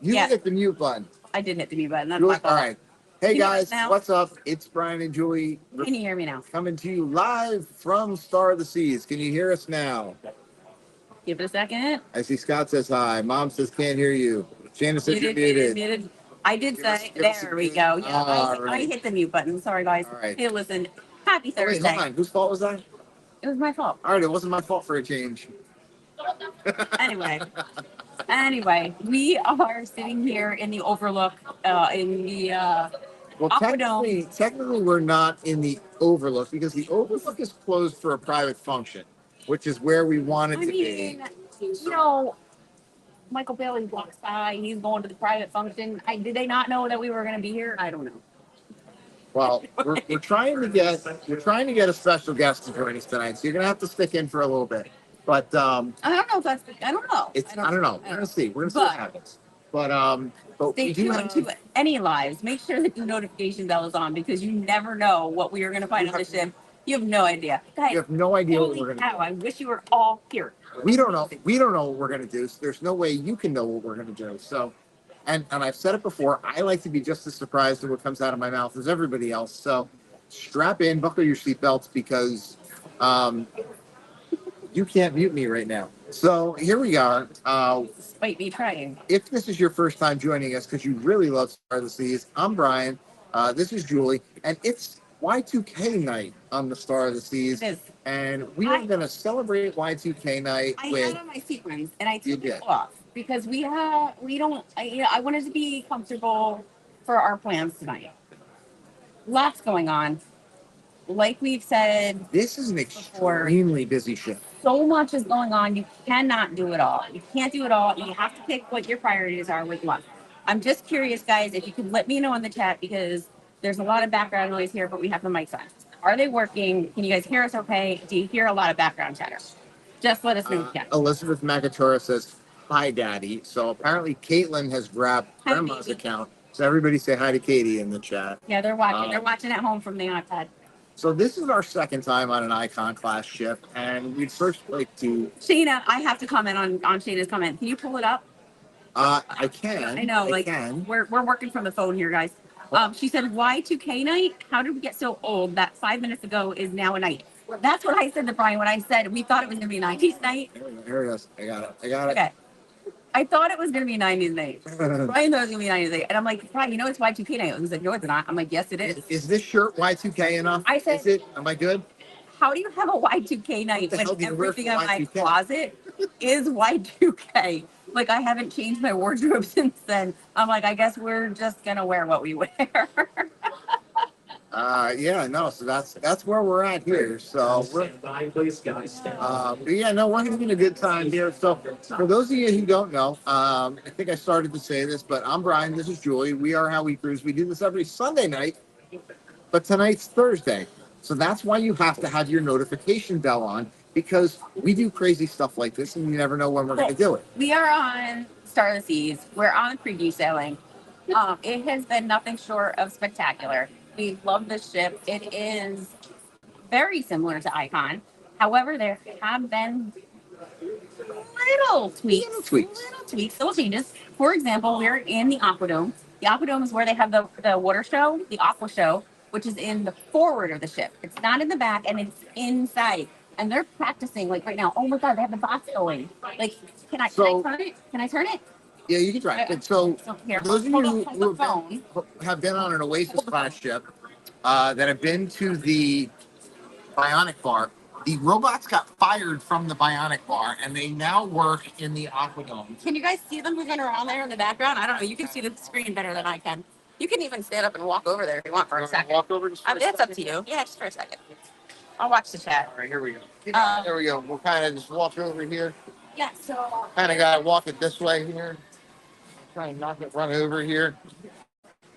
You Yeah. hit the mute button. I didn't hit the mute button. That's my All fault. right. Hey Can you hear us guys, now? what's up? It's Brian and Julie Can you hear me now? coming to you live from Star of the Seas. Can you hear us now? Give it a second. I see Scott says hi. Mom says can't hear you. Shannon says you're muted. I did say, there we go. Yeah, I hit the mute button. Sorry, guys. All right. Hey, listen. Happy Oh, wait, Thursday. hold on. Whose fault was that? It was my fault. All right, it wasn't my fault for a change. Anyway, we are sitting here in the Overlook, in the Well, Aqua Dome. technically, we're not in the Overlook because the Overlook is closed for a private function, which is where we wanted I to be. mean, you know, Michael Bailey walks by. He's going to the private function. Did they not know that we were going to be here? I don't know. Well, we're trying to get a special guest to join us tonight, so you're gonna have to stick in for a little bit. But I don't know if that's. I don't know. I don't know. We're gonna see. We're gonna see what happens. But Stay we do tuned to any lives. Make sure that the notification bell is on because you never know what we are going to find on the ship. You have no idea. Guys, you have no idea what holy we're gonna cow, I wish you were all here. We don't know. We don't know what we're gonna do. So there's no way you can know what we're gonna do. So, and I've said it before. I like to be just as surprised at what comes out of my mouth as everybody else. So, strap in, buckle your seatbelts because you can't mute me right now. So here we are. Despite me trying. If this is your first time joining us because you really love Star of the Seas, I'm Brian. This is Julie, and it's Y2K night on the Star of the Seas. It is. And we are going to celebrate Y2K night I with. had on my sequins and I took it off because we don't. I wanted to be comfortable for our plans tonight. Lots going on. Like we've said, This is an extremely busy shift. So much is going on. You cannot do it all. You can't do it all. You have to pick what your priorities are with what. I'm just curious, guys, if you could let me know in the chat because there's a lot of background noise here, but we have the mics on. Are they working? Can you guys hear us okay? Do you hear a lot of background chatter? Just let us know. Elizabeth Magatora says, hi, Daddy. So apparently Caitlin has grabbed Grandma's account. So everybody say hi to Katie in the chat. Yeah, they're watching. They're watching at home from the iPad. So this is our second time on an Icon class ship, and we'd first like to. Shayna, I have to comment on Shayna's comment. Can you pull it up? I can. I know, we're working from the phone here, guys. She said, Y2K night? How did we get so old that 5 minutes ago is now a night? That's what I said to Brian when I said we thought it was going to be a 90s night. Here it is. I got it. Okay. I thought it was gonna be 90s night. Brian thought it was gonna be 90s night, and I'm like, Brian, you know it's Y2K night. He's like, no, it's not. I'm like, yes, it is. Is this shirt Y2K enough? I said, is it? Am I good? how do you have a Y2K night the hell when do you wear everything for in my Y2K? closet is Y2K? Like I haven't changed my wardrobe since then. I'm like, I guess we're just gonna wear what we wear. Yeah, no, so that's where we're at here. So we're but yeah, no, we're having a good time here. So for those of you who don't know, I think I started to say this, but I'm Brian, this is Julie. We are How We Cruise. We do this every Sunday night, but tonight's Thursday. So that's why you have to have your notification bell on, because we do crazy stuff like this and you never know when we're gonna do it. We are on Star of the Seas. We're on preview sailing. It has been nothing short of spectacular. We love this ship. It is very similar to Icon. However, there have been little tweaks, little changes. For example, we're in the Aquadome. The Aquadome is where they have the water show, the Aqua show, which is in the forward of the ship. It's not in the back, and it's inside. And they're practicing like right now. Oh my God, they have the bots going. Like, can I turn it? Can I turn it? Yeah, you can try it. So here, those of you hold who the phone. have been on an Oasis class ship, that have been to the Bionic Bar, the robots got fired from the Bionic Bar and they now work in the Aquadome. Can you guys see them moving around there in the background? I don't know. You can see the screen better than I can. You can even stand up and walk over there if you want for a second. Walk over just for a That's up to second? you. Yeah, just for a second. I'll watch the chat. All right, here we go. There we go. We'll kind of just walk over here. Yeah, so Kind of got to walk it this way here. Try and not get run over here.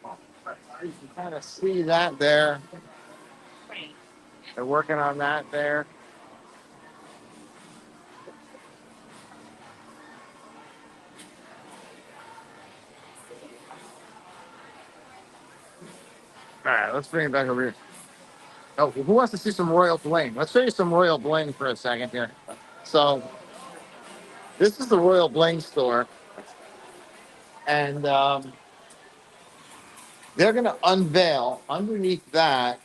You can kind of see that there. They're working on that there. All right, let's bring it back over here. Oh, who wants to see some royal bling? Let's show you some royal bling for a second here. So, this is the royal bling store, and they're going to unveil underneath that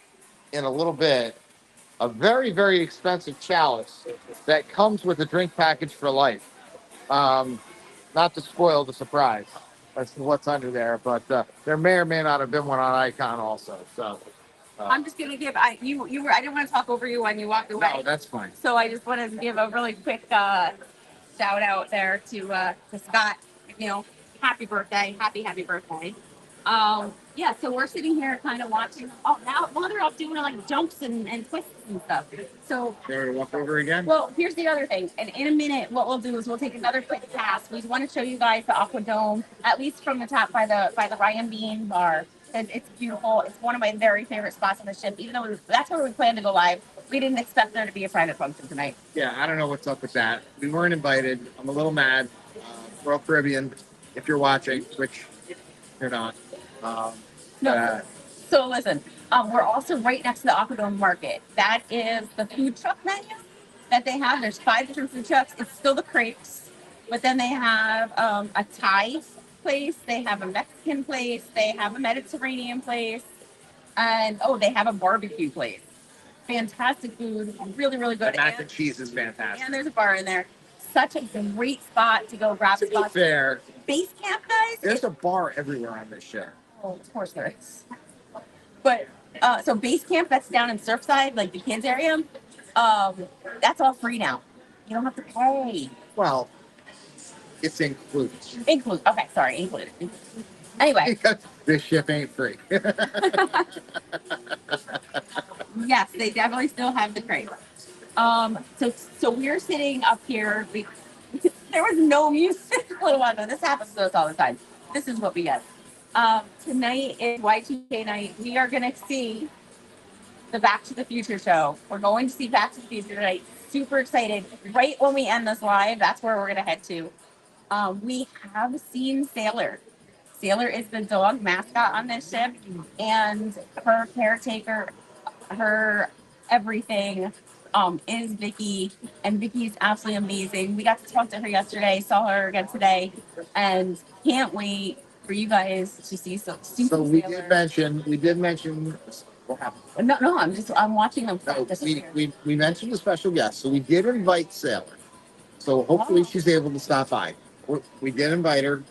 in a little bit a very, very expensive chalice that comes with a drink package for life. Not to spoil the surprise. That's what's under there, but there may or may not have been one on Icon also. So I'm just gonna give you were I didn't want to talk over you when you walked away. no, that's fine. So I just wanted to give a really quick shout out there to Scott. You know, happy birthday, happy birthday. Yeah, so we're sitting here kind of watching. Oh, now they're off doing like jumps and twists and stuff. So There to walk over again. well, here's the other thing. And in a minute, what we'll do is we'll take another quick pass. We want to show you guys the Aqua Dome, at least from the top by the Ryan Bean bar. And it's beautiful. It's one of my very favorite spots on the ship. Even though that's where we planned to go live, we didn't expect there to be a private function tonight. Yeah, I don't know what's up with that. We weren't invited. I'm a little mad. Royal Caribbean, if you're watching, which you're not. No. So listen, we're also right next to the Aquadome Market. That is the food truck menu that they have. There's 5 different food trucks. It's still the crepes, but then they have a Thai place. They have a Mexican place. They have a Mediterranean place, and they have a barbecue place. Fantastic food, really, really good. The mac and cheese is fantastic. And there's a bar in there. Such a great spot to go grab. To be fair, base camp, guys. there's a bar everywhere on this ship. Oh, of course there is. But so base camp that's down in Surfside, like the kids area, that's all free now. You don't have to pay. Well, it's included. Okay, sorry, included. Anyway, Because this ship ain't free. yes, they definitely still have the crate. So we're sitting up here. There was no music a little while ago. This happens to us all the time. This is what we get. Tonight is Y2K night. We are going to see the Back to the Future show. We're going to see Back to the Future tonight. Super excited. Right when we end this live, that's where we're going to head to. We have seen Sailor. Sailor is the dog mascot on this ship, and her caretaker, her everything, is Vicky, and Vicky's absolutely amazing. We got to talk to her yesterday, saw her again today, and can't wait for you guys to see some. So we did mention what happened. No, I'm watching them. No, we mentioned the special guest, so we did invite Sailor. So hopefully she's able to stop by. We did invite her.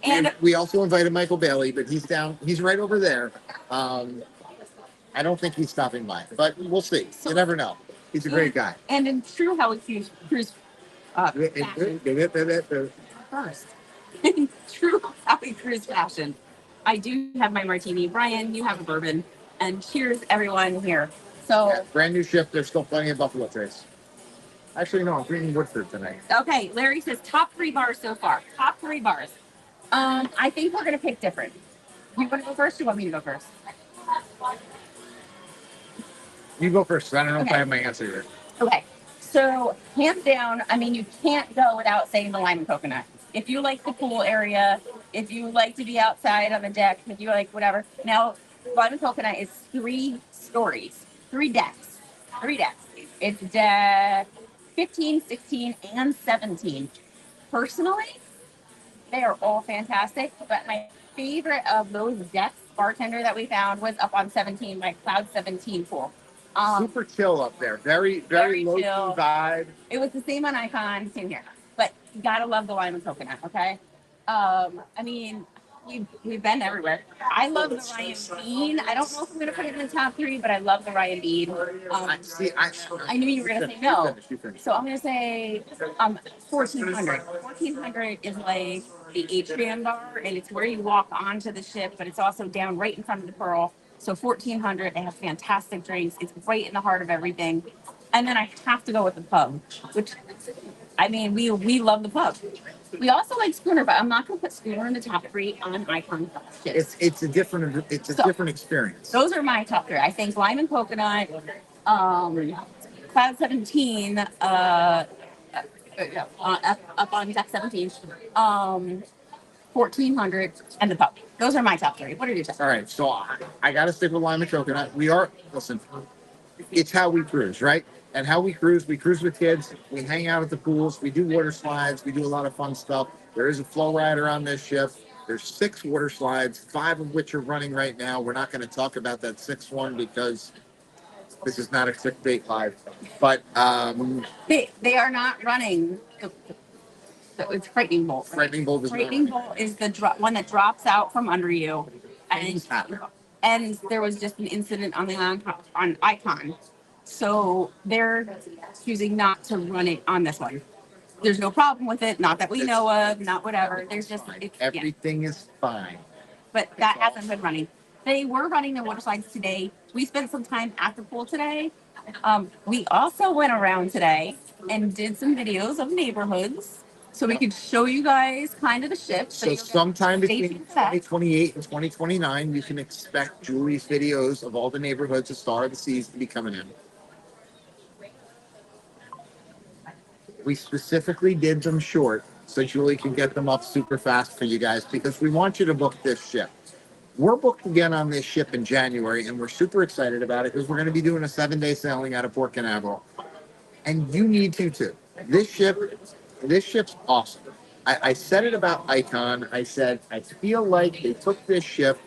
And We also invited Michael Bailey, but he's down. He's right over there. I don't think he's stopping by, but we'll see. You never know. He's a great guy. And in true Heli Cruise fashion, first, in true Heli Cruise fashion, I do have my martini. Brian, you have a bourbon. And cheers, everyone here. So, Yeah, brand new ship. There's still plenty of Buffalo Trace. Actually, no, I'm drinking Woodford tonight. okay, Larry says top 3 bars so far. Top 3 bars. I think we're gonna pick different. You want to go first? Or you want me to go first? You go first. I don't know if Okay. I have my answer here. Okay. So hands down, I mean, you can't go without saying the lime and coconut. If you like the pool area, if you like to be outside on the deck, if you like whatever. Now, lime and coconut is 3 stories, 3 decks, 3 decks. It's deck 15, 16, and 17. Personally, they are all fantastic, but my favorite of those decks bartender that we found was up on 17, my Cloud 17 pool. Super chill up there. Very low key chill vibe. It was the same on Icon, same here. But you gotta love the lime and coconut, okay? I mean, we've been everywhere. I love the Ryan Bean. I don't know if I'm gonna put it in the top 3, but I love the Ryan Bean. I knew you were gonna say no, so I'm gonna say 1400. 1400 is like the atrium bar, and it's where you walk onto the ship, but it's also down right in front of the Pearl. So 1400, they have fantastic drinks. It's right in the heart of everything. And then I have to go with the pub, which, I mean, we love the pub. We also like Schooner, but I'm not going to put Schooner in the top 3 on Icon ships. It's a different experience. Those are my top 3. I think lime and coconut, Cloud 17, up on deck 17, 1400, and the pub. Those are my top 3. What are your top 3? All right, so I got to stick with lime and coconut. Listen, it's how we cruise, right? And how we cruise with kids. We hang out at the pools. We do water slides. We do a lot of fun stuff. There is a flow rider on this ship. There's 6 water slides, 5 of which are running right now. We're not going to talk about that 6th one because this is not a clickbait live. But they are not running. It's Frightening Bolt. Frightening Bolt is the one that drops out from under you, and there was just an incident on the on Icon, so they're choosing not to run it on this one. There's no problem with it, not that we know of, not whatever. There's just everything is fine. But that hasn't been running. They were running the water slides today. We spent some time at the pool today. We also went around today and did some videos of neighborhoods. So we could show you guys kind of the ships. So sometime between 2028 and 2029, you can expect Julie's videos of all the neighborhoods of Star of the Seas to be coming in. We specifically did them short so Julie can get them up super fast for you guys because we want you to book this ship. We're booked again on this ship in January, and we're super excited about it because we're going to be doing a 7-day sailing out of Port Canaveral. And you need to too. This ship's awesome. I said it about Icon. I said, I feel like they took this ship,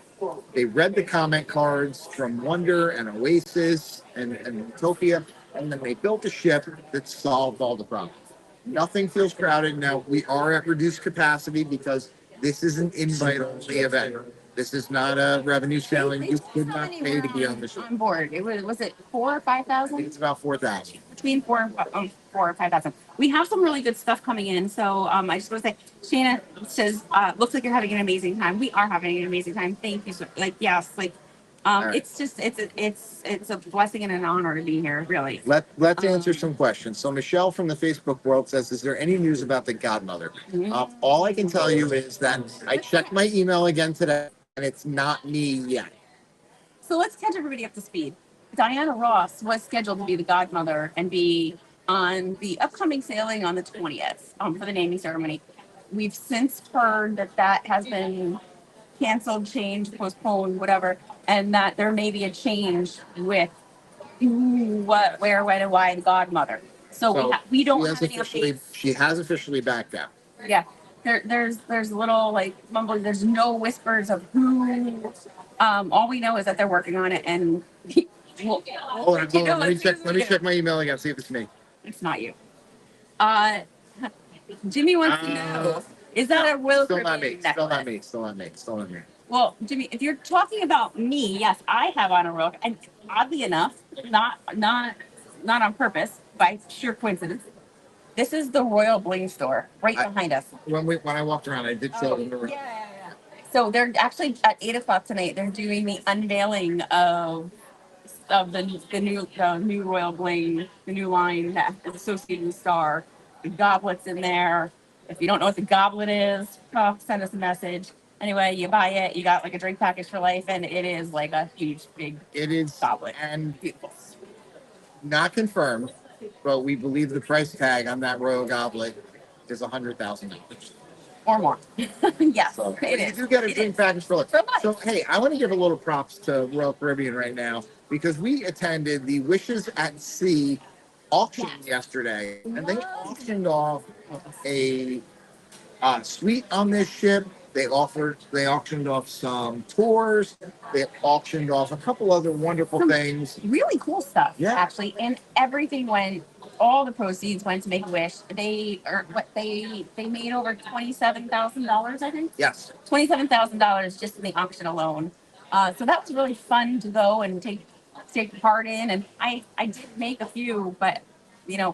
they read the comment cards from Wonder and Oasis and Utopia, and then they built a ship that solved all the problems. Nothing feels crowded. Now, we are at reduced capacity because this is an invite-only event. This is not a revenue sailing. You could not pay to be on the ship. On board. Was it 4 or 5,000? It's about 4,000. Between 4 or 5,000. We have some really good stuff coming in. So I just want to say, Shana says, looks like you're having an amazing time. We are having an amazing time. Thank you. So, yes, right. It's just it's a blessing and an honor to be here. Really. Let's answer some questions. So Michelle from the Facebook world says, "Is there any news about the godmother?" Mm-hmm. All I can tell you is that I checked my email again today, and it's not me yet. So let's catch everybody up to speed. Diana Ross was scheduled to be the godmother and be on the upcoming sailing on the 20th for the naming ceremony. We've since heard that has been canceled, changed, postponed, whatever, and that there may be a change with who, what, where, when, and why the godmother. So we don't have any updates. She has officially backed out. Yeah. There's little mumbling. There's no whispers of who. All we know is that they're working on it, and Hold on. Let me check my email again. See if it's me. It's not you. Jimmy wants to know, is that a Royal Still not Caribbean me. necklace? Still not me. Still not me. Still not me. Well, Jimmy, if you're talking about me, yes, I have on a Royal, and oddly enough, not on purpose, by sheer coincidence. This is the Royal Bling store right behind us. When I walked around, I did show them the room. Yeah. So they're actually at 8 o'clock tonight. They're doing the unveiling of the new Royal Bling, the new line that is associated with Star. The goblet's in there. If you don't know what the goblet is, send us a message. Anyway, you buy it, you got like a drink package for life, and it is like a huge, big It is goblet. and Beautiful. not confirmed, but we believe the price tag on that royal goblet is $100,000. Or more. Yes, So it you is. do get a It drink is. package for life. For life. So hey, I want to give a little props to Royal Caribbean right now because we attended the Wishes at Sea auction yesterday, and they auctioned off a suite on this ship. They auctioned off some tours. They auctioned off a couple other wonderful Some things. really cool stuff, Yeah. actually, and everything went. All the proceeds went to Make a Wish. They made over $27,000, I think. Yes. $27,000 just in the auction alone. So that was really fun to go and take part in. And I did make a few, but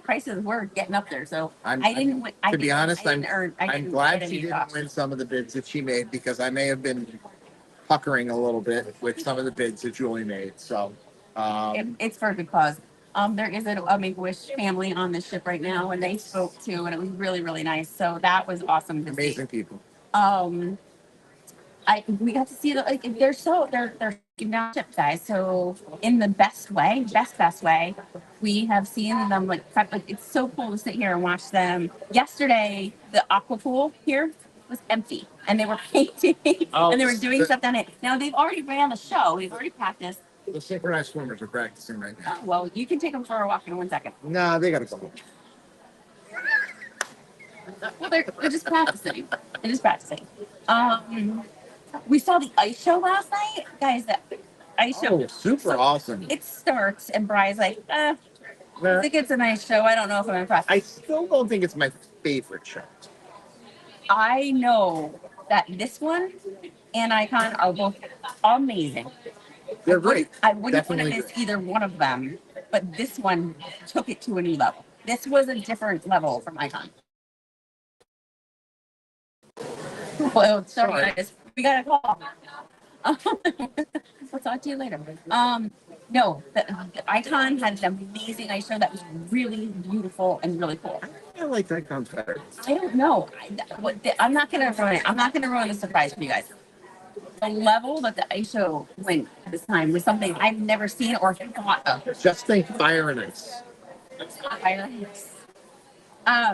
prices were getting up there. So I didn't. To be honest, I'm didn't glad get she any didn't jobs. win some of the bids that she made because I may have been puckering a little bit with some of the bids that Julie made. So It's for a good cause. There is a Make-A-Wish family on this ship right now, and they spoke too, and it was really, really nice. So that was awesome to see. amazing people. Um, we got to see the like they're taking down ship, guys. So in the best way, we have seen them like it's so cool to sit here and watch them. Yesterday, the Aqua pool here was empty, and they were painting Oh, and they were doing stuff down it. Now they've already ran the show. They've already practiced. The synchronized swimmers are practicing right now. Well, you can take them for a walk in 1 second. Nah, they gotta go. Well, they're just practicing. They're just practicing. We saw the ice show last night, guys. That ice show. Oh, super awesome. It starts, and Bri's like, I Nah, think it's a nice show. I don't know if I'm impressed. I still don't think it's my favorite show. I know that this one and Icon are both amazing. They're great. I wouldn't Definitely want to miss great. either one of them, but this one took it to a new level. This was a different level from Icon. Well, sorry, guys. We got a call. We'll talk to you later. No, the Icon had an amazing ice show that was really beautiful and really cool. I like that comes better. I don't know. I'm not gonna ruin it. I'm not gonna ruin the surprise for you guys. The level that the ice show went this time was something I've never seen or thought of. Just think fire and ice. Fire.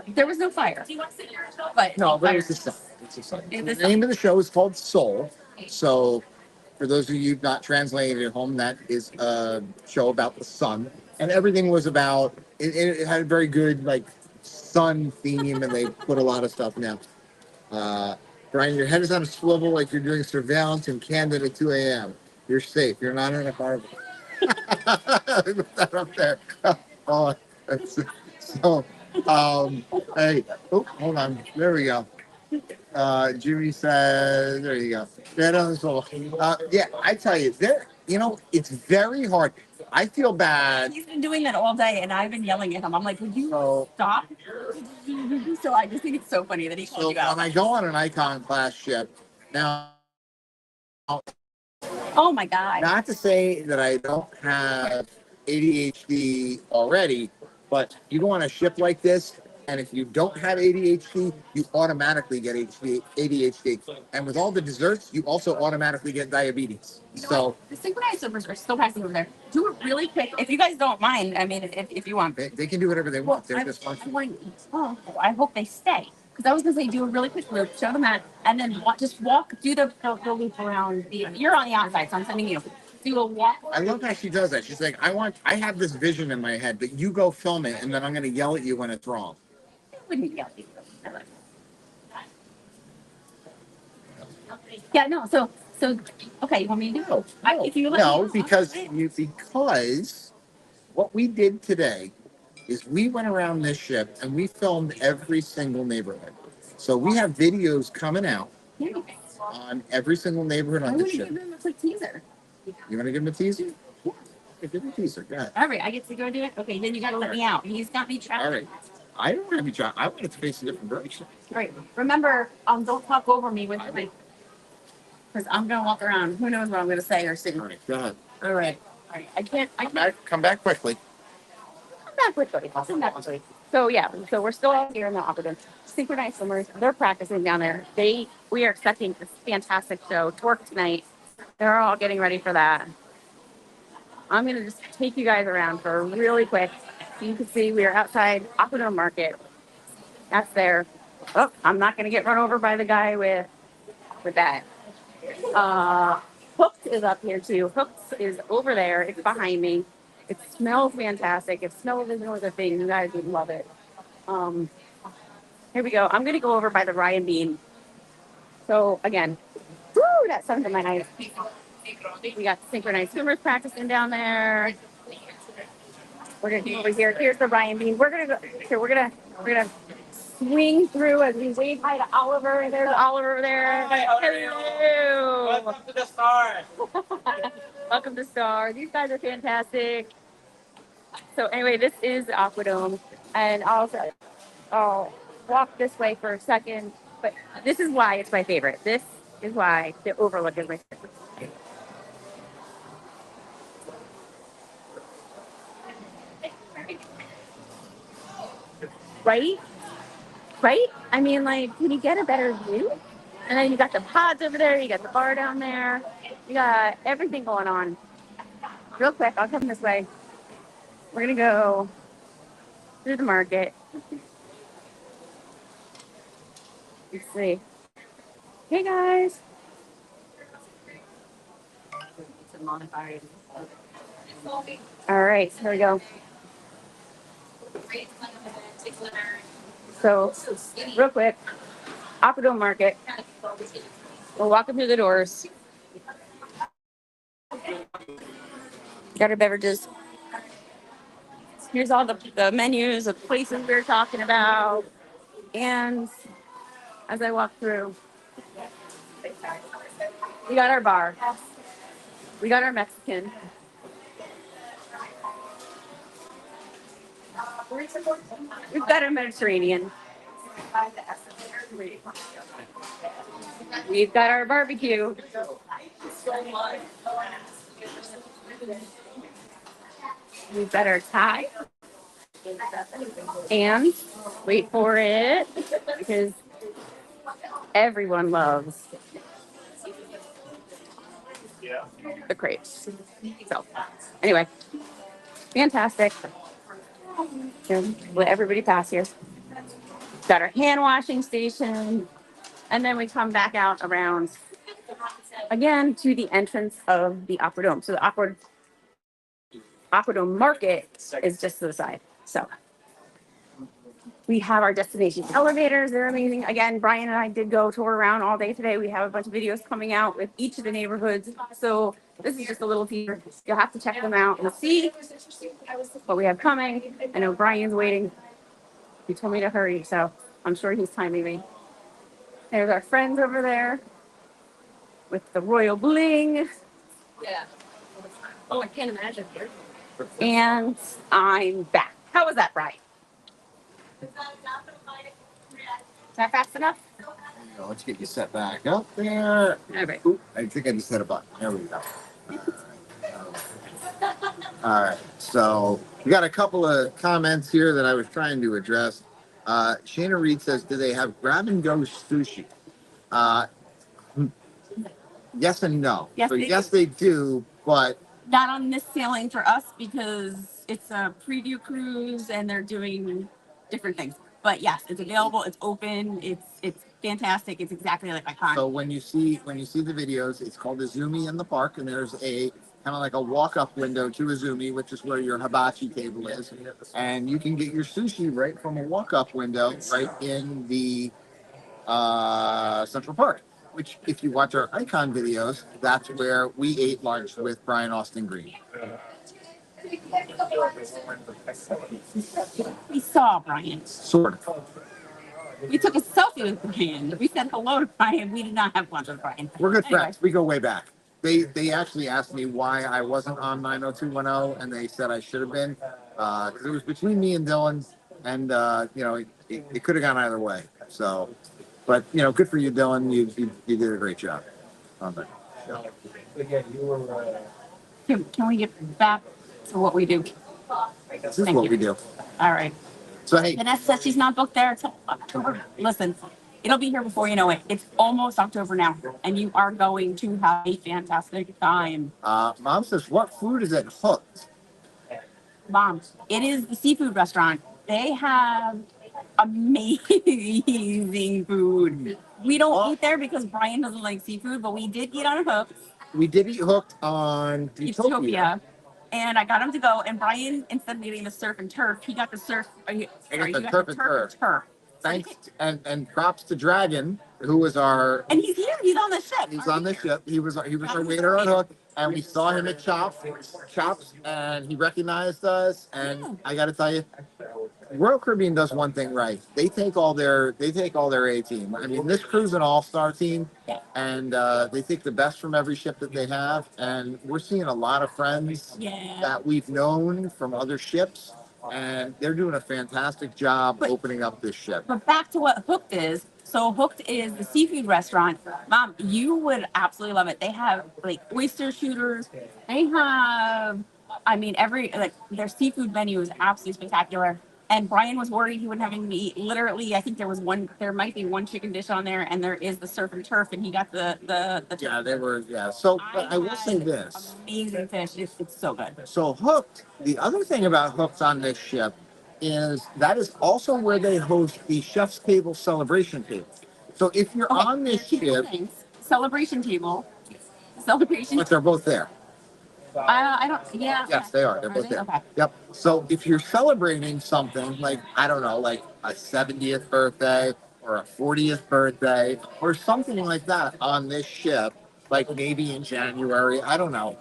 There was no fire, but No, but fire. it's the sun. It's the sun. It's The the sun. name of the show is called Soul. So, for those of you not translating at home, that is a show about the sun, and everything was about. It had a very good like sun theme, and they put a lot of stuff now. Brian, your head is on a swivel like you're doing surveillance in Camden at 2 a.m. You're safe. You're not in a car. Put that up there. Oh, that's, so, hey, oh, hold on. There we go. Jimmy says, there you go. That on the swivel. Yeah, I tell you, it's very hard. I feel bad. He's been doing that all day, and I've been yelling at him. I'm like, would you So, stop? So I just think it's so funny that he called so you out. when I go on an Icon class ship, now, Oh my God. not to say that I don't have ADHD already, but you go on a ship like this, and if you don't have ADHD, you automatically get ADHD. And with all the desserts, you also automatically get diabetes. You know So what? The synchronized servers are still passing over there. Do it really quick. If you guys don't mind, I mean, if you want. they can do whatever they Well, want. They're just fun. I hope they stay. Because I was going to say, do a really quick loop, show them that, and then just walk, do the loop around. You're on the outside, so I'm sending you. Do a walk. I love how she does that. She's like, I have this vision in my head, but you go film it, and then I'm going to yell at you when it's wrong. I wouldn't yell at you. Yeah, no, so, okay, you want me to do it? If you let me No, know, because okay. because what we did today is we went around this ship and we filmed every single neighborhood. So we have videos coming out on every single neighborhood I on want this to ship. give them a quick teaser. You want to give him a teaser? Okay, give him a teaser. Go ahead. All right, I get to go do it. Okay, then you got to let me out. He's got me trapped. All right. I don't have you try. I want it to face a different direction. Right. Remember, don't talk over me with me, because I'm gonna walk around. Who knows what I'm gonna say or see? All right, go ahead. All right. All right. I can't. Come back quickly. Come back quickly. Come back quickly. So yeah. So we're still out here in the Aqua. Synchronized swimmers. They're practicing down there. We are expecting this fantastic show. Twerk tonight. They're all getting ready for that. I'm gonna just take you guys around for really quick. So you can see we are outside Aqua Market. That's there. Oh, I'm not gonna get run over by the guy with that. Hooks is up here too. Hooks is over there. It's behind me. It smells fantastic. If smell-o-vision was a thing, you guys would love it. Here we go. I'm gonna go over by the Ryan Bean. So again, woo, that sun's in my eyes. We got synchronized swimmers practicing down there. We're gonna go over here. Here's the Ryan Bean. We're gonna go here. We're gonna swing through as we wave hi to Oliver. There's Oliver over there. Hi, how are you? Hello. Welcome to the Star. Welcome to Star. These guys are fantastic. So anyway, this is the Aquadome, and I'll walk this way for a second. But this is why it's my favorite. This is why the overlook is my favorite. Right? Right? I mean, like, can you get a better view? And then you got the pods over there, you got the bar down there, you got everything going on. Real quick, I'll come this way. We're gonna go through the market. Let's see. Hey guys. All right, here we go. So, real quick, Aqua Market. We're walking through the doors. Got our beverages. Here's all the menus of places we were talking about. And as I walk through, we got our bar. We got our Mexican. We've got our Mediterranean. We've got our barbecue. We've got our Thai. And wait for it, because everyone loves the crepes. So anyway, fantastic. Here, let everybody pass here. Got our hand washing station. And then we come back out around again to the entrance of the Aqua Dome. So the Aqua Dome Market is just to the side. So we have our destination elevators. They're amazing. Again, Brian and I did go tour around all day today. We have a bunch of videos coming out with each of the neighborhoods. So this is just a little teaser. You'll have to check them out and see what we have coming. I know Brian's waiting. He told me to hurry, so I'm sure he's timing me. There's our friends over there with the royal bling. Yeah. Oh, I can't imagine. And I'm back. How was that, Brian? Is that fast enough? Let's get you set back up there. All right. Oop, I think I just hit a button. There we go. All right. So we got a couple of comments here that I was trying to address. Shana Reed says, "Do they have grab and go sushi?" Yes and no. Yes, so they yes, do. they do, but Not on this sailing for us because it's a preview cruise and they're doing different things. But yes, it's available. It's open. It's fantastic. It's exactly like Icon. so when you see the videos, it's called a Zoomy in the park, and there's a kind of like a walk-up window to a Zoomy, which is where your hibachi table is, and you can get your sushi right from a walk-up window right in the Central Park. Which, if you watch our Icon videos, that's where we ate lunch with Brian Austin Green. We saw Brian. Sort of. We took a selfie with Brian. We said hello to Brian. We did not have lunch with Brian. We're good Anyway. friends. We go way back. They actually asked me why I wasn't on 90210, and they said I should have been because it was between me and Dylan, and it could have gone either way. So, but good for you, Dylan. You did a great job on that. Can we get back to what we do? This is Thank what you. we do. All right. So hey, Vanessa says she's not booked there until October. Listen, it'll be here before you know it. It's almost October now, and you are going to have a fantastic time. Mom says, what food is at Hooked? Mom, it is the seafood restaurant. They have amazing food. We don't eat there because Brian doesn't like seafood, but we did eat on Hook, We did eat Hooked on Utopia. Utopia, and I got him to go. And Brian, instead of getting the surf and turf, he got the surf. I Sorry, got you the got turf and turf. turf. Thanks and props to Dragon, who was our And he's here. He's on the ship. he's on the ship. He was our waiter on Hook, and we saw him at Chops, and he recognized us. And I got to tell you, Royal Caribbean does one thing right. They take all their A team. I mean, this crew's an all-star team, and they take the best from every ship that they have. And we're seeing a lot of friends Yeah. that we've known from other ships, and they're doing a fantastic job opening up this ship. But back to what Hooked is. So Hooked is the seafood restaurant. Mom, you would absolutely love it. They have like oyster shooters. They have, I mean, their seafood menu is absolutely spectacular. And Brian was worried he wouldn't have anything to eat. Literally, I think there might be one chicken dish on there, and there is the surf and turf, and he got the Yeah, they were. Yeah. So, but I will had say this. amazing fish. It's so good. So Hooked, the other thing about Hooked on this ship is that is also where they host the Chef's Table celebration table. So if you're Okay, on this two ship, things. Celebration table. but they're both there. I don't. Yeah. Yes, they are. They're both they? there. Okay. Yep. So if you're celebrating something like, I don't know, like a 70th birthday or a 40th birthday or something like that on this ship, like maybe in January, I don't know.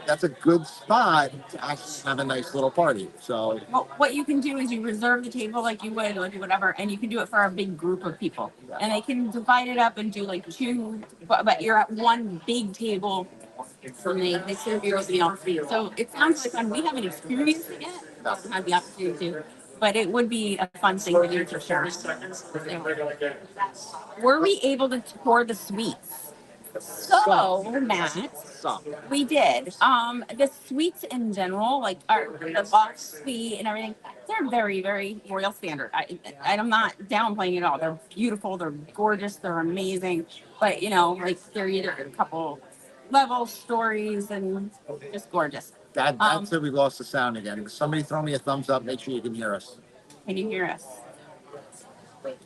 That's a good spot to actually have a nice little party. So Well, what you can do is you reserve the table like you would, like whatever, and you can do it for a big group of people. And they can divide it up and do like two, but you're at one big table, and they serve you everything else. So it sounds like fun. We haven't experienced it yet, haven't had the opportunity to, but it would be a fun thing to do for sure. Were we able to tour the suites? So, Matt, some. we did. The suites in general, like the box suite and everything, they're very, very royal standard. I'm not downplaying it at all. They're beautiful, they're gorgeous, they're amazing. But like they're either a couple levels, stories, and just gorgeous. That's it. We lost the sound again. Somebody throw me a thumbs up. Make sure you can hear us. Can you hear us?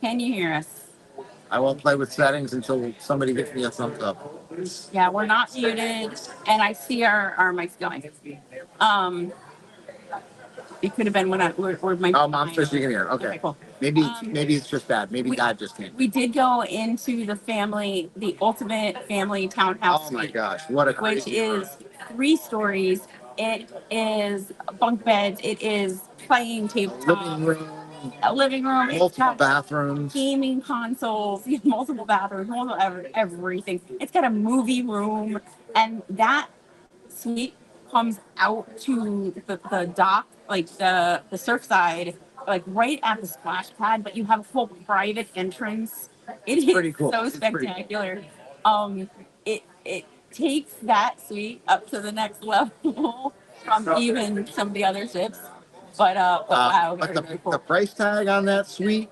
Can you hear us? I won't play with settings until somebody gives me a thumbs up. Yeah, we're not muted, and I see our mics going. It could have been when or my. Oh, Mom says you can hear. Okay. Cool. Maybe it's just bad. Maybe we- Dad just can't. We did go into the ultimate family townhouse Oh my suite, gosh, what a which crazy is 3 stories. It is bunk beds. It is playing tabletop, living room, a living room. It's multiple got bathrooms. gaming consoles, multiple bathrooms, everything. It's got a movie room, and that suite comes out to the dock, like the surf side, like right at the splash pad. But you have a full private entrance. It is pretty cool. so It's pretty cool. spectacular. It takes that suite up to the next level from even some of the other ships. But wow, But very, the, very cool. the price tag on that suite,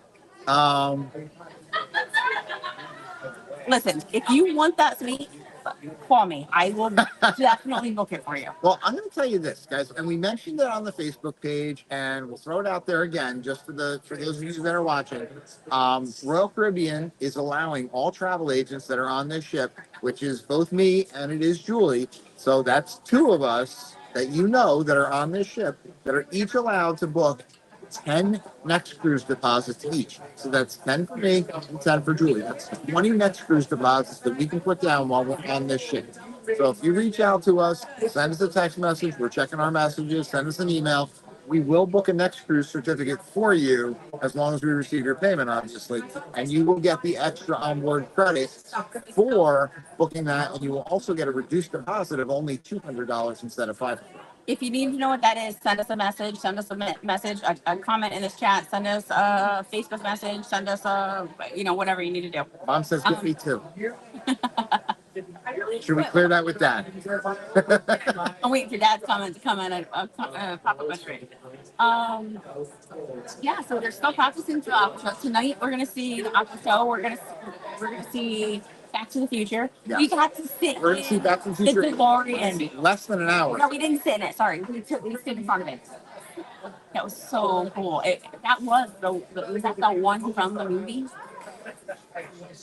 Listen, if you want that suite, call me. I will definitely book it for you. well, I'm going to tell you this, guys, and we mentioned it on the Facebook page, and we'll throw it out there again, just for those of you that are watching. Royal Caribbean is allowing all travel agents that are on this ship, which is both me and it is Julie. So that's 2 of us that that are on this ship that are each allowed to book 10 next cruise deposits each. So that's 10 for me and 10 for Julie. That's 20 next cruise deposits that we can put down while we're on this ship. So if you reach out to us, send us a text message. We're checking our messages. Send us an email. We will book a next cruise certificate for you as long as we receive your payment, obviously. And you will get the extra onboard credits for booking that. And you will also get a reduced deposit of only $200 instead of $500. If you need to know what that is, send us a message. Send us a message, a comment in this chat. Send us a Facebook message. Send us a, whatever you need to do. Mom says, get me too. Should we clear that with Dad? I'm waiting for Dad's comment to come in a pop-up my screen. Yeah, so there's still processing to Aqua. Tonight we're gonna see the Aqua show. We're gonna see Back to the Future. Yeah. We got to sit. We're going to see Back to the Future the DeLorean. less than an hour. No, we didn't sit in it. Sorry, we stood in front of it. That was so cool. That was was that the one from the movie?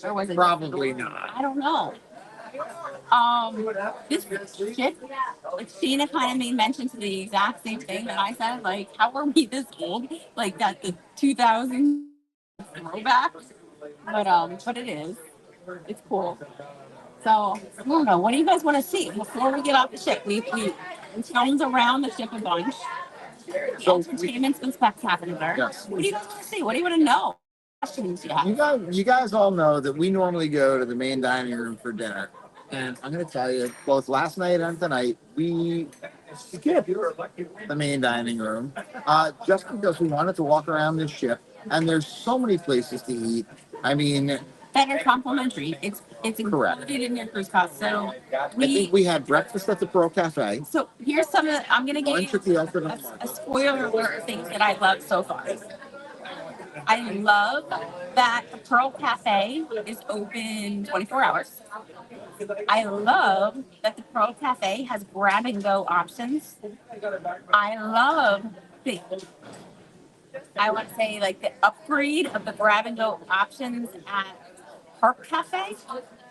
Or was it Probably not. I don't know. This ship, like Sheena kind of made mention to the exact same thing that I said. Like, how are we this old? Like that the 2000 throwback. But it is. It's cool. So I don't know. What do you guys want to see before we get off the ship? We tones around the ship a bunch. The entertainment's been spectacular. Yes. What do you guys want to see? What do you want to know? Questions you have? You guys all know that we normally go to the main dining room for dinner. And I'm going to tell you, both last night and tonight, we skipped the main dining room just because we wanted to walk around this ship. And there's so many places to eat. I mean, That are complimentary. It's Correct. included in your cruise cost. So I think we had breakfast at the Pearl Cafe. So here's some of the, I'm gonna give Lunch you at the Alfred a spoiler alert of things that I love so far. I love that the Pearl Cafe is open 24 hours. I love that the Pearl Cafe has grab and go options. I love I want to say like the upgrade of the grab and go options at Park Cafe.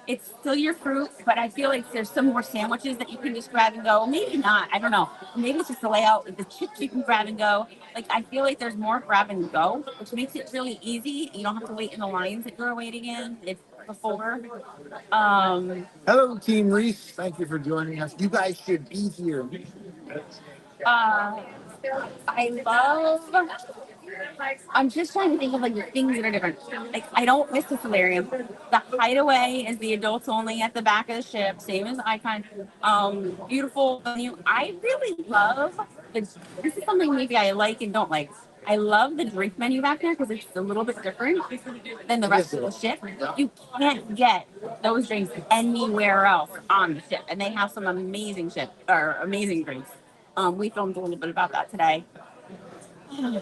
It's still your fruit, but I feel like there's some more sandwiches that you can just grab and go. Maybe not. I don't know. Maybe it's just the layout. The chips you can grab and go. Like I feel like there's more grab and go, which makes it really easy. You don't have to wait in the lines that you're waiting in. It's before. Hello, Team Reese. Thank you for joining us. You guys should be here. I love. I'm just trying to think of like the things that are different. Like I don't miss the solarium. The hideaway is the adults only at the back of the ship, same as Icon. Beautiful venue. I really love this is something maybe I like and don't like. I love the drink menu back there because it's a little bit different than the rest of the ship. You can't get those drinks anywhere else on the ship, and they have some amazing amazing drinks. We filmed a little bit about that today. What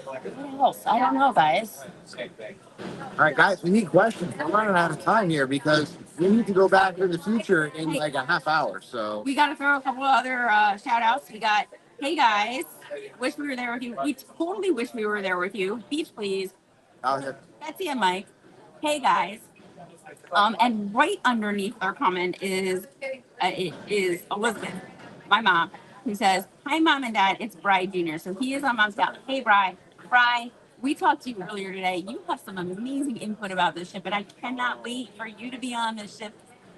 else? I don't know, guys. All right, guys, we need questions. We're running out of time here because we need to go back to the future in like a half hour. So we got to throw a couple of other shout outs. We got, hey guys, wish we were there with you. We totally wish we were there with you. Beach, please. Betsy and Mike. Hey guys. And right underneath our comment is Elizabeth, my mom, who says, hi, Mom and Dad, it's Bri Jr. So he is on Mom's Scout. Hey, Bri. Bri, we talked to you earlier today. You have some amazing input about this ship, and I cannot wait for you to be on this ship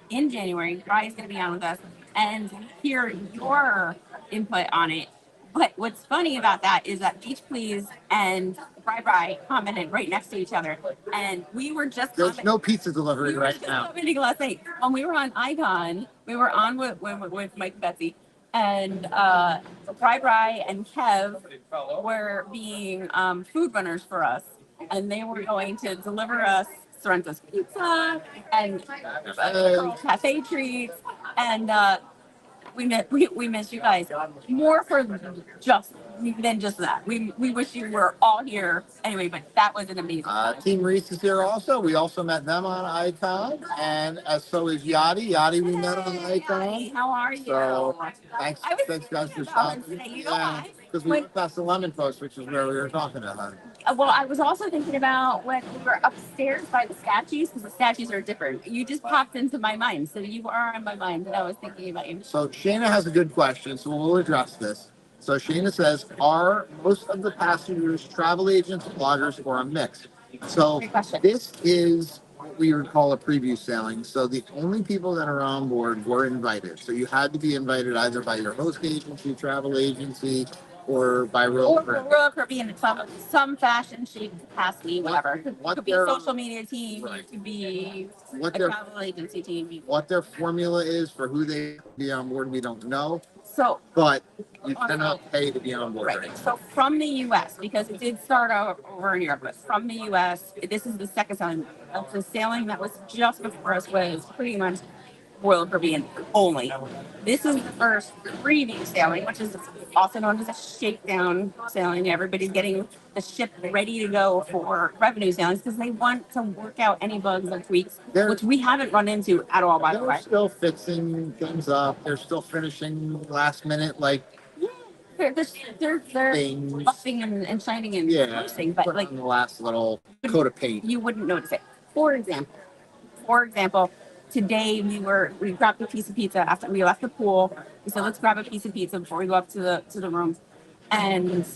in January. Bri is going to be on with us and hear your input on it. But what's funny about that is that Beach Please and Bri commented right next to each other. And we were just there's no pizza delivery right now. Commenting last night. When we were on Icon, we were on with Mike and Betsy. And Bri and Kev were being food runners for us, and they were going to deliver us Sorrento's pizza and cafe treats, and we miss you guys more for just than just that. We wish you were all here anyway, but that was an amazing time. Team Reese is here also. We also met them on Icon, and so is Yachty. Yachty we met on Icon. Hi, how are you? So thanks guys for stopping. Because we went past the Lemon Post, which is where we were talking to her. Well, I was also thinking about when we were upstairs by the statues, because the statues are different. You just popped into my mind, so you are in my mind, and I was thinking about you. So Shayna has a good question, so we'll address this. So Shayna says, are most of the passengers travel agents, bloggers, or a mix? So this is what we would call a preview sailing. So the only people that are on board were invited. So you had to be invited either by your host agency, travel agency, or by Or Royal. Royal Caribbean in some fashion, shape, capacity, whatever. It What could be a their social media team, right. it could be what a their travel agency team. what their formula is for who they be on board, we don't know. So But you cannot pay to be on board. right. So from the U.S., because it did start out over in Europe, but from the U.S., this is the second sailing. The sailing that was just before us was pretty much Royal Caribbean only. This is the first preview sailing, which is also known as a shakedown sailing. Everybody's getting the ship ready to go for revenue sailings because they want to work out any bugs or tweaks, They're which we haven't run into at all, by the they're way. still fixing things up. They're still finishing last minute like They're things. buffing and shining and Yeah, posting, but put like on the last little coat of paint. you wouldn't notice it. For example, today we grabbed a piece of pizza after we left the pool. We said let's grab a piece of pizza before we go up to the room, and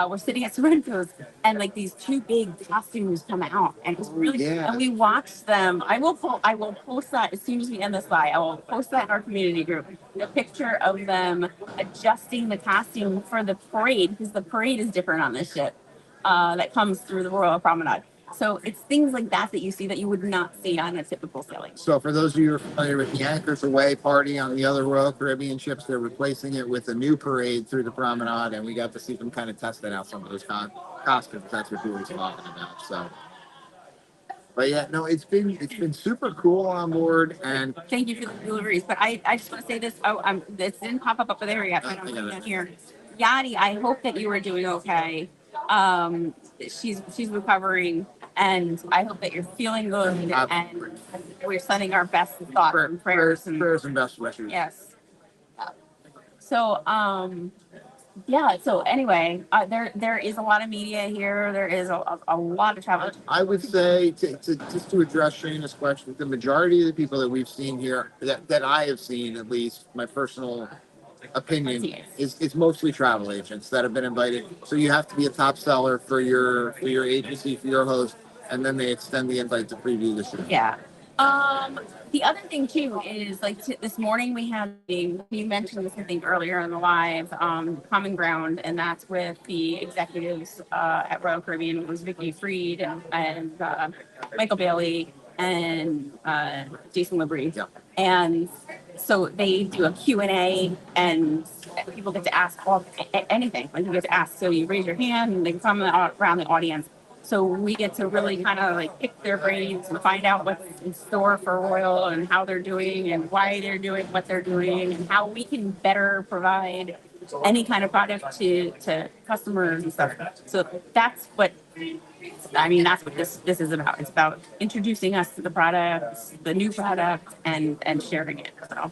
we're sitting at Sorrento's, and like these two big costumes come out, and it was really Yeah. and we watched them. I will post that as soon as we end this live. I will post that in our community group. The picture of them adjusting the costume for the parade because the parade is different on this ship that comes through the Royal Promenade. So it's things like that that you see that you would not see on a typical sailing. So for those of you who are familiar with the Anchors Away party on the other Royal Caribbean ships, they're replacing it with a new parade through the promenade, and we got to see them kind of testing out some of those costumes. That's what we were talking about. So, but yeah, no, it's been super cool on board, and Thank you for the deliveries. But I just want to say this. Oh, this didn't pop up over there yet. I don't know here. Yadi, I hope that you are doing okay. She's recovering, and I hope that you're feeling good. And we're sending our best thoughts and prayers and prayers and best wishes. yes. So yeah. So anyway, there is a lot of media here. There is a lot of travel. I would say just to address Shayna's question, the majority of the people that we've seen here, that I have seen at least, my personal opinion, is mostly travel agents that have been invited. So you have to be a top seller for your agency, for your host, and then they extend the invite to preview the show. Yeah. The other thing too is like this morning we had you mentioned this I think earlier in the live common ground, and that's with the executives at Royal Caribbean. It was Vicky Freed and Michael Bailey and Jason Labrie. Yeah. And so they do a Q&A and people get to ask anything. Like you get to ask, so you raise your hand and they come around the audience. So we get to really kind of like pick their brains and find out what's in store for Royal and how they're doing and why they're doing what they're doing and how we can better provide any kind of product to customers and stuff. So that's what this is about. It's about introducing us to the products, the new product, and sharing it. So.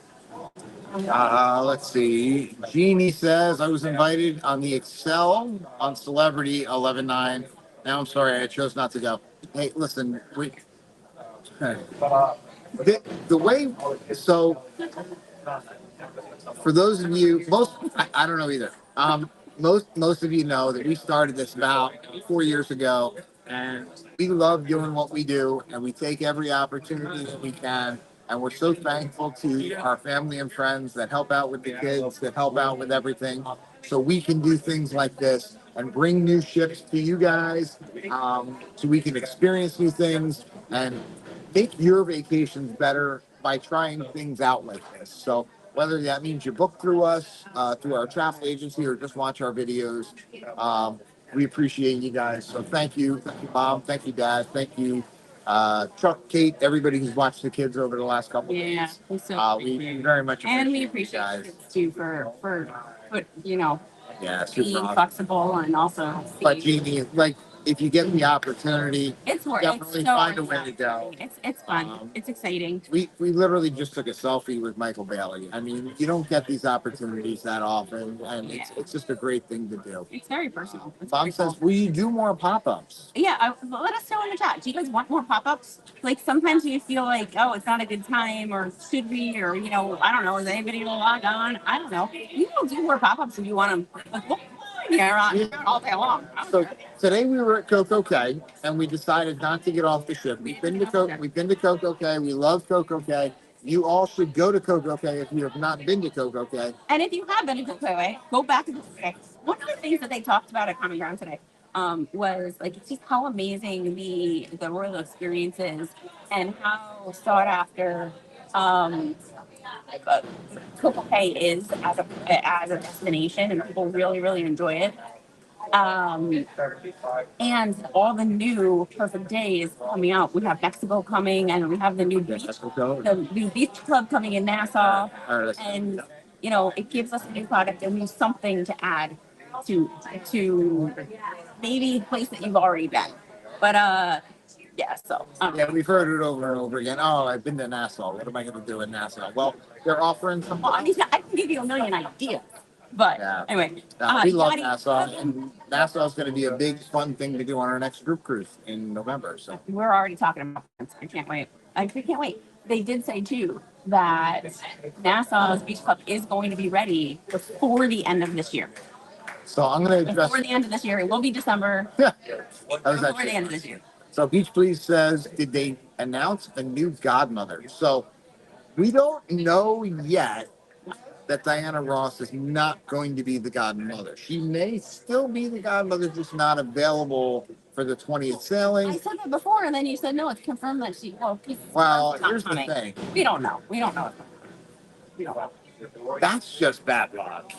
Let's see. Jeannie says I was invited on the Excel on Celebrity 11/9. Now I'm sorry, I chose not to go. Hey, listen, the way. So for those of you, I don't know either. Most of you know that we started this about 4 years ago, and we love doing what we do, and we take every opportunity that we can. And we're so thankful to our family and friends that help out with the kids, that help out with everything, so we can do things like this and bring new ships to you guys, so we can experience new things and make your vacations better by trying things out like this. So whether that means you book through us, through our travel agency, or just watch our videos, we appreciate you guys. So thank you, Mom, thank you, Dad, thank you, Chuck, Kate, everybody who's watched the kids over the last couple of days. We very much appreciate And we you appreciate guys. kids too for Yeah, super being awesome. flexible and also But Jeannie, like, if you get the opportunity, it's worth definitely it's so find a way to go. It's fun. It's exciting. We literally just took a selfie with Michael Bailey. I mean, you don't get these opportunities that often, and it's just a great thing to do. It's very personal. It's Bob very says, cool. will you do more pop-ups? Yeah, let us know in the chat. Do you guys want more pop-ups? Like sometimes you feel like, oh, it's not a good time, or should we, or I don't know, is anybody gonna log on? I don't know. You can do more pop-ups if you want them. Like, well, yeah, all day long. today we were at Coco Cay and we decided not to get off the ship. We've been to Coco Cay. We love Coco Cay. You all should go to Coco Cay if you have not been to Coco Cay. And if you have been to Coco, go back to the today. One of the things that they talked about at Common Ground today was like just how amazing the royal experience is and how sought after uh, Coco Cay is as a destination, and people really enjoy it. And all the new perfect days coming out. We have Mexico coming, and we have the new beach club coming in Nassau, and it gives us a new product and something to add to maybe a place that you've already been. But yeah, so yeah, we've heard it over and over again. Oh, I've been to Nassau. What am I going to do in Nassau? Well, they're offering some. Well, I mean, I can give you a million ideas, but Yeah. anyway, We love Nassau, and Nassau is going to be a big fun thing to do on our next group cruise in November. So we're already talking about it. I can't wait. I can't wait. They did say too that Nassau's beach club is going to be ready before the end of this year. So I'm going to address Before the end of this year. It will be December. Yeah. Before the end of this year. So Beach Please says, did they announce a new godmother? So we don't know yet that Diana Ross is not going to be the godmother. She may still be the godmother, just not available for the 20th sailing. I said that before, and then you said no. It's confirmed that she. Well, here's the thing. We don't know. We don't know. We don't know. That's just bad luck.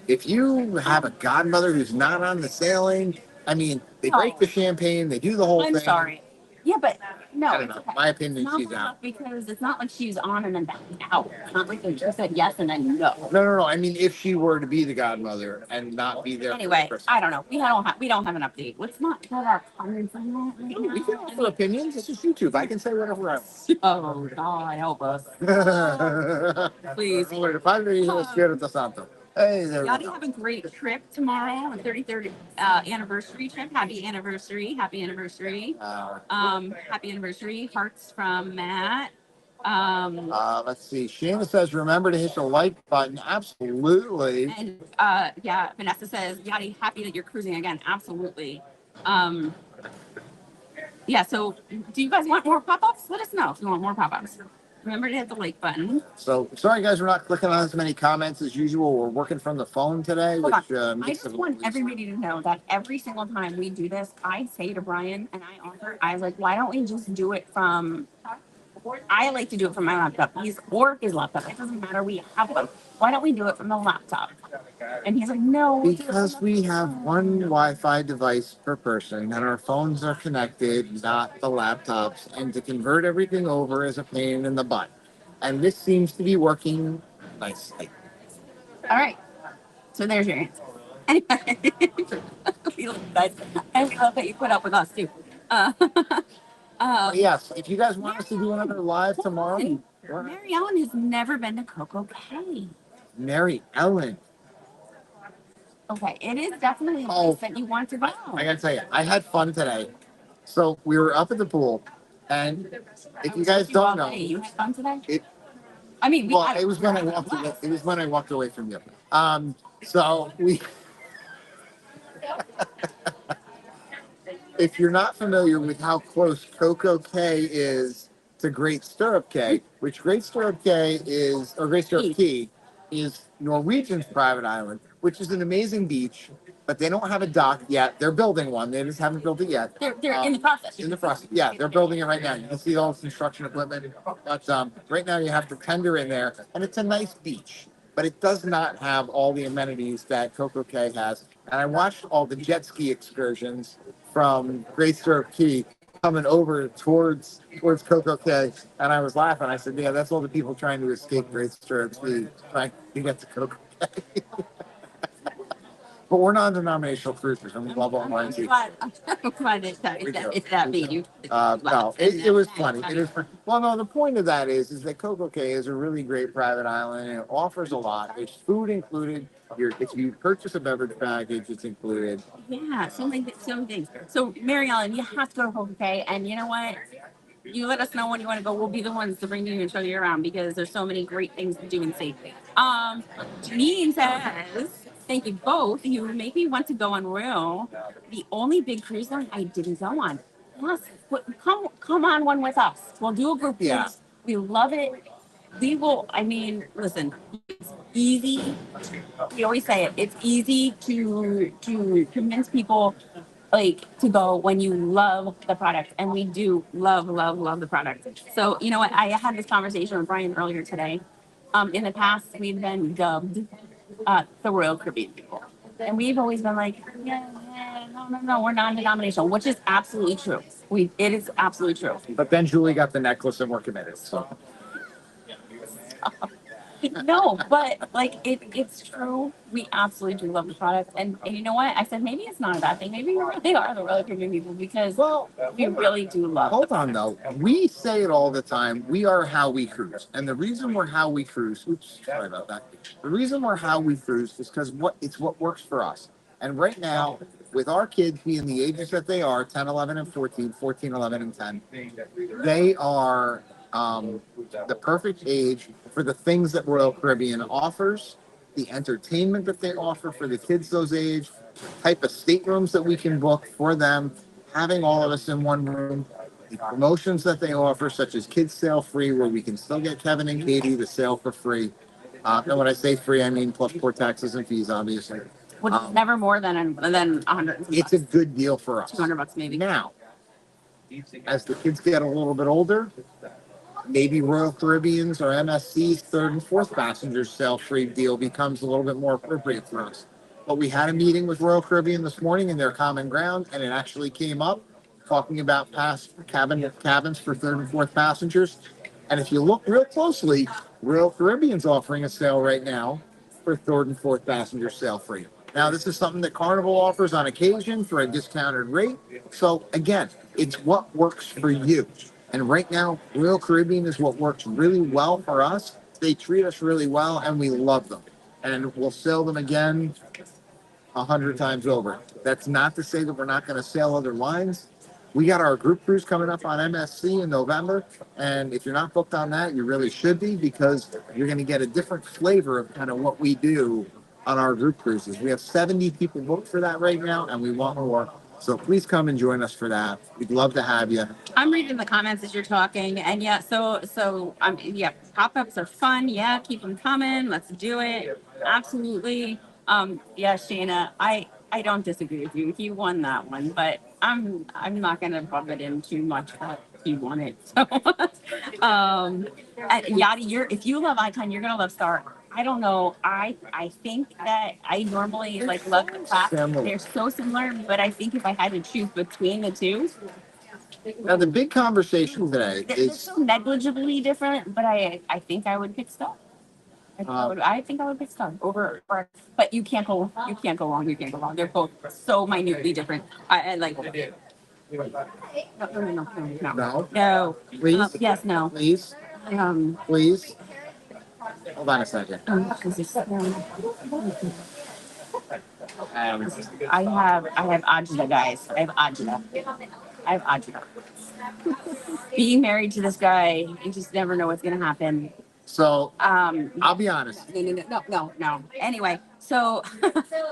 If you have a godmother who's not on the sailing, I mean, they break the champagne, they do the whole thing. I'm sorry. Yeah, but no. I don't know. My opinion, she's out. Because it's not like she's on and then back out. It's not like they just said yes and then no. No. I mean, if she were to be the godmother and not be there. Anyway, I don't know. We don't have an update. Let's not put our comments on that. We can offer opinions. This is YouTube. I can say whatever I want. Oh God, help us. Please. Bueno, Padre, Hijo, Espíritu Santo. Hey, there we Y'all go. have a great trip tomorrow, a 33rd anniversary trip. Happy anniversary. Happy anniversary. Happy anniversary. Hearts from Matt. Let's see. Shanna says, remember to hit the like button. Absolutely. And yeah, Vanessa says, Yachty, happy that you're cruising again. Absolutely. Yeah, so do you guys want more pop-ups? Let us know if you want more pop-ups. Remember to hit the like button. So sorry, guys, we're not clicking on as many comments as usual. We're working from the phone today, Hold which on. I just want everybody to know that every single time we do this, I say to Brian and I was like, why don't we just do it from, I like to do it from my laptop. Or his laptop. It doesn't matter. We have one. Why don't we do it from the laptop? And he's like, no. Because we have one Wi-Fi device per person and our phones are connected, not the laptops. And to convert everything over is a pain in the butt. And this seems to be working nicely. All right. So there's your answer. Anyway, we love you guys. And we love that you put up with us too. Yes, if you guys want us to do another live tomorrow, Mary Ellen has never been to Coco Cay. Mary Ellen. Okay, it is definitely a place that you want to go. I gotta tell you, I had fun today. So we were up at the pool, and if you guys don't know, You had fun today? it It was when I walked away. It was when I walked away from you. So we. If you're not familiar with how close Coco Cay is to Great Stirrup Cay, which Great Stirrup Cay is, or Great Stirrup Cay is Norwegian's private island, which is an amazing beach, but they don't have a dock yet. They're building one. They just haven't built it yet. They're in the process. In the process. Yeah, they're building it right now. You can see all the construction equipment. But right now you have the tender in there, and it's a nice beach. But it does not have all the amenities that Coco Cay has. And I watched all the jet ski excursions from Great Stirrup Cay coming over towards Coco Cay, and I was laughing. I said, "Yeah, that's all the people trying to escape Great Stirrup Cay, trying to get to Coco Cay." But we're non-denominational cruisers, and we love all mine too. I'm glad it's that mean. No, it was funny. It is. Well, no, the point of that is that Coco Cay is a really great private island, and it offers a lot. There's food included. If you purchase a beverage package, it's included. Yeah, so many things. So, Mary Ellen, you have to go to Coco Cay, and you know what? You let us know when you want to go. We'll be the ones to bring you and show you around because there's so many great things to do and see. Janine says, Thank you both. You make me want to go on Royal. The only big cruise line I didn't go on. Yes, come on one with us. We'll do a group cruise. Yeah. We love it. We will. I mean, listen, it's easy. We always say it. It's easy to convince people like to go when you love the product, and we do love the product. So you know what? I had this conversation with Brian earlier today. In the past, we've been dubbed the Royal Caribbean people. And we've always been like, no, we're non-denominational, which is absolutely true. It is absolutely true. But then Julie got the necklace and we're committed. So No, but like it's true. We absolutely do love the product. And you know what? I said maybe it's not a bad thing. Maybe we really are the Royal Caribbean people because well, we really do love hold the on though. We say it all the time. We are how we cruise, and the reason we're how we cruise. Oops, sorry about that. The reason we're how we cruise is because what works for us. And right now, with our kids being the ages that they are, 10, 11, and 14, 14, 11, and 10, they are the perfect age for the things that Royal Caribbean offers, the entertainment that they offer for the kids those age, type of staterooms that we can book for them, having all of us in one room, the promotions that they offer, such as kids sail free, where we can still get Kevin and Katie to sail for free. And when I say free, I mean plus port taxes and fees, obviously. which is never more than $100. It's a good deal for us. $200 maybe. Now, as the kids get a little bit older, maybe Royal Caribbean's or MSC's third and fourth passengers sail free deal becomes a little bit more appropriate for us. But we had a meeting with Royal Caribbean this morning in their common ground, and it actually came up talking about past cabins for third and fourth passengers. And if you look real closely, Royal Caribbean's offering a sale right now for third and fourth passengers sail free. Now, this is something that Carnival offers on occasion for a discounted rate. So again, it's what works for you. And right now, Royal Caribbean is what works really well for us. They treat us really well, and we love them. And we'll sail them again 100 times over. That's not to say that we're not going to sail other lines. We got our group cruise coming up on MSC in November. And if you're not booked on that, you really should be, because you're going to get a different flavor of kind of what we do on our group cruises. We have 70 people booked for that right now, and we want more. So please come and join us for that. We'd love to have you. I'm reading the comments as you're talking, and yeah, so yeah, pop-ups are fun. Yeah, keep them coming. Let's do it. Absolutely. Yeah, Shayna, I don't disagree with you. He won that one, but I'm not gonna rub it in too much that he won it. So, and Yadi, if you love Icon, you're gonna love Star. I don't know. I think that I normally like love the class. They're so similar, but I think if I had to choose between the two, Now, the big conversation today they're is so negligibly different. But I think I would pick Star. I think I would pick Star over. But you can't go wrong. You can't go wrong. They're both so minutely different. I like. no, No. please, Yes. No. please, please. Hold on a second. Jesus, no. I have Ajita, guys. I have Ajita. Being married to this guy, you just never know what's gonna happen. So I'll be honest. No. Anyway, so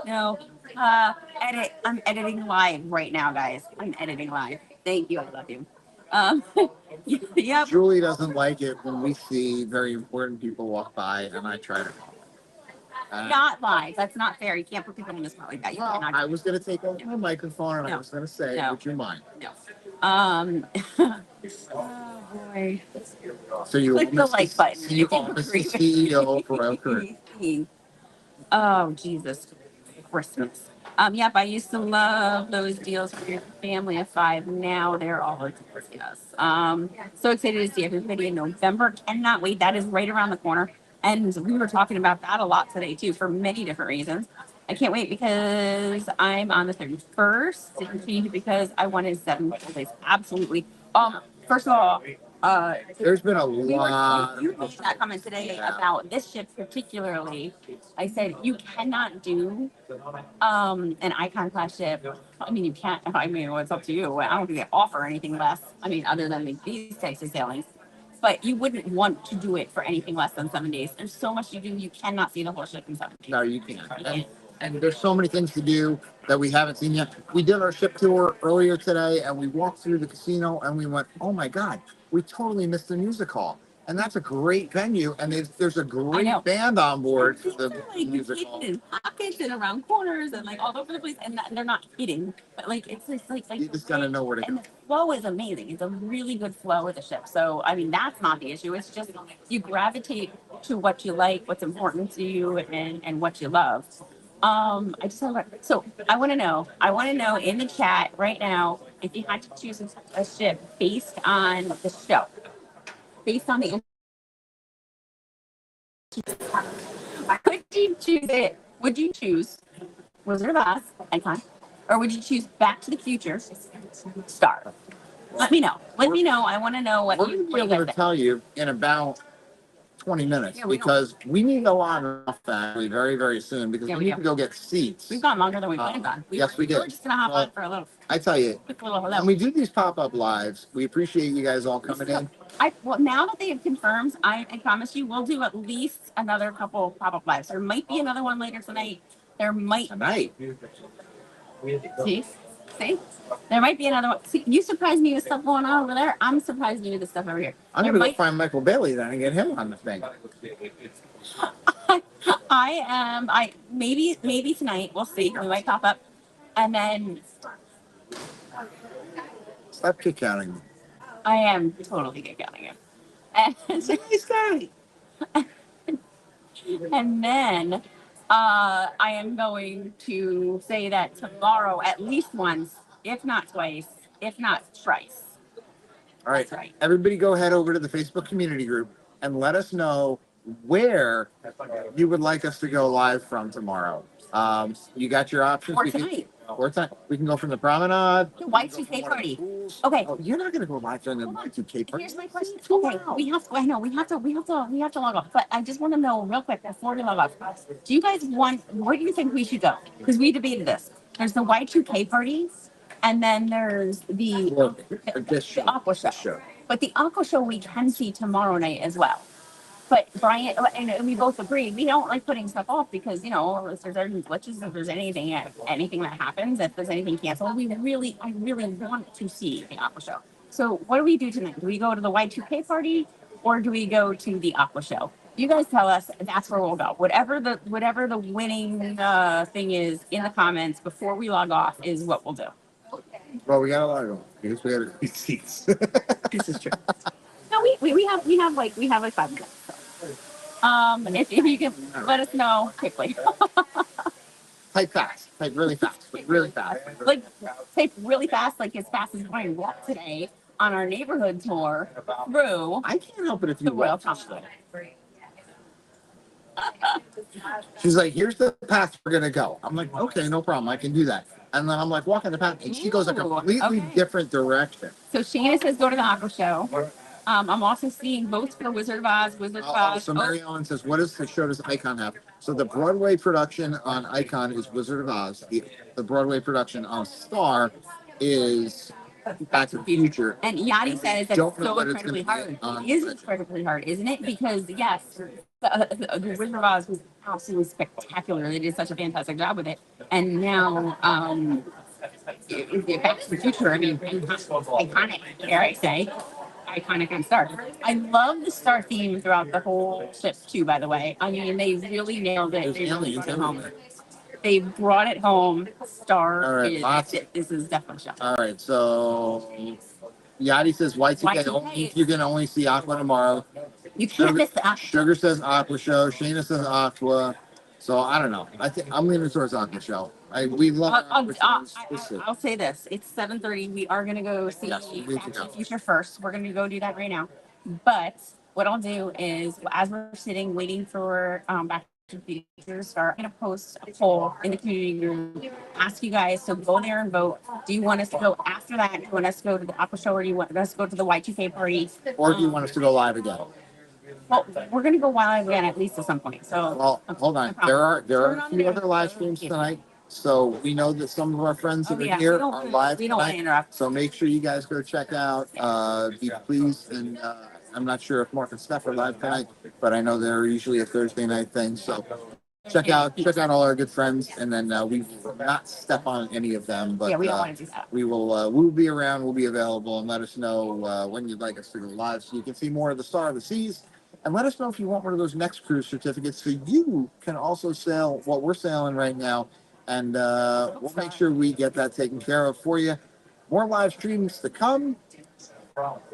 no. I'm editing live right now, guys. I'm editing live. Thank you. I love you. Um, yep. Julie doesn't like it when we see very important people walk by, and I try to. Not live. That's not fair. You can't put people on the spot like that. You Well, cannot. I was going to take over the microphone, and I No. was going to say, No. would you mind? No. Oh boy. So you Click the like button. You are the CEO for Royal Caribbean. Oh Jesus Christmas. Yep, I used to love those deals for your family of 5. Now they're all deals, yes. So excited to see everybody in November. Cannot wait. That is right around the corner. And we were talking about that a lot today too, for many different reasons. I can't wait because I'm on the 31st. Didn't change because I wanted 7 full days. Absolutely. First of all, There's been a you lot. made that comment today about this ship particularly. I said you cannot do an icon class ship. I mean, you can't. I mean, well, it's up to you. I don't think they offer anything less. I mean, other than these types of sailings. But you wouldn't want to do it for anything less than 7 days. There's so much to do. You cannot see the whole ship in 7 days. No, you can't. And and there's so many things to do that we haven't seen yet. We did our ship tour earlier today, and we walked through the casino, and we went, "Oh my God, we totally missed the music hall." And that's a great venue, and there's a I great know. band on board for Things the are like music hall. hidden in pockets and around corners and like all over the place, and they're not hidden, but like it's just like You just gotta know where to and go. the flow is amazing. It's a really good flow with the ship. So I mean, that's not the issue. It's just you gravitate to what you like, what's important to you, and what you love. I just have so I want to know. I want to know in the chat right now if you had to choose a ship based on the show, based on the. Could you choose it? Would you choose Wizard of Oz, Icon, or would you choose Back to the Future, Star? Let me know. Let me know. I want to know We're gonna be what you able guys to think. tell you in about 20 minutes Yeah, we know. because we need to log off actually very, very soon because Yeah, we we need do. to go get seats. We've gone longer than we planned on. Yes, we We were did. just gonna hop Well, on for a little I tell you, quick little when hello. we do these pop-up lives, we appreciate you guys all coming in. Well, now that they have confirmed, I promise you, we'll do at least another couple pop-up lives. There might be another one later tonight. There might Tonight. see, see, there might be another one. See, you surprised me with stuff going on over there. I'm surprised you with the stuff over here. I'm There gonna go might find Michael Bailey then and get him on the thing. I am. I maybe tonight. We'll see. We might pop up, and then Stop kick counting me. I am totally get counting it. And, Nice guy. and then I am going to say that tomorrow, at least once, if not twice, if not thrice. All right. That's right. Everybody go head over to the Facebook community group and let us know where you would like us to go live from tomorrow. You got your options. Or We can- tonight. Or tonight. We can go from the promenade. The we can go Y2K from one of the party. pools. Okay. Oh, you're not going to go live during the Hold on. Y2K party. Here's my question. Too Okay, loud. we have to. I know we have to. We have to log off. But I just want to know real quick before we log off. Do you guys want? Where do you think we should go? Because we debated this. There's the Y2K party, and then there's the Well, this show. Aqua show. This show. But the Aqua show we can see tomorrow night as well. But Brian and we both agree we don't like putting stuff off because if there's any glitches, if there's anything that happens, if there's anything canceled, I really want to see the Aqua show. So what do we do tonight? Do we go to the Y2K party or do we go to the Aqua show? You guys tell us. That's where we'll go. Whatever the winning thing is in the comments before we log off is what we'll do. Well, we got a lot of them because we got receipts. This is true. No, we have like 5 minutes. If you can let us know quickly. Type fast. Type really fast. Really fast. Like type really fast, like as fast as Brian walked today on our neighborhood tour through I can't help it if you the Royal walk. Hospital. She's like, here's the path we're gonna go. I'm like, okay, no problem, I can do that. And then I'm like walking the path, and she goes a Ooh, completely okay. different direction. So Shana says go to the Aqua show. I'm also seeing votes for Wizard of Oz, Wizard of Oz. So Mary Ellen says, what does the show does Icon have? So the Broadway production on Icon is Wizard of Oz. The Broadway production on Star is Back to the Future. And Yadi says that's Don't know so what it's incredibly gonna hard. be on It is Legend. incredibly hard, isn't it? Because yes, the Wizard of Oz was absolutely spectacular. They did such a fantastic job with it. And now, Back to the Future. I mean, iconic. Dare I say? Iconic on Star. I love the Star theme throughout the whole ship too. By the way, I mean they really nailed it. There's They really aliens brought it home. everywhere. They brought it home. Star All right, is lots- this is definitely a show. All right, so Yadi says Y2K. Y2K. You can only see Aqua tomorrow. You can't miss the Sugar says Aqua show. Shayna says Aqua. So I don't know. I think I'm leaning towards Aqua show. We love Aqua shows. We'll see. I'll say this: it's 7:30. We are gonna go see Yes, we need Back to to go. the Future first. We're gonna go do that right now. But what I'll do is, as we're sitting waiting for Back to the Future to start, I'm gonna post a poll in the community group, ask you guys to go there and vote. Do you want us to go after that? Do you want us to go to the Aqua show, or do you want us to go to the Y2K party? Or do you want us to go live again? Well, we're gonna go live again at least at some point. So Well, hold on. There are a few other live streams tonight. So we know that some of our friends that are here are live we don't want to tonight. interrupt. So make sure you guys go check out Be Pleased. And I'm not sure if Mark and Steph are live tonight, but I know they're usually a Thursday night thing. So check out all our good friends, and then we will not step on any of them. But Yeah, we don't want to do that. we'll be around. We'll be available, and let us know when you'd like us to go live, so you can see more of the Star of the Seas. And let us know if you want one of those next cruise certificates, so you can also sail what we're sailing right now, and we'll make sure we get that taken care of for you. More live streams to come.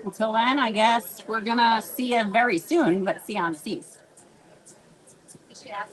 Until then, I guess we're gonna see you very soon, but see you on the seas. Yeah.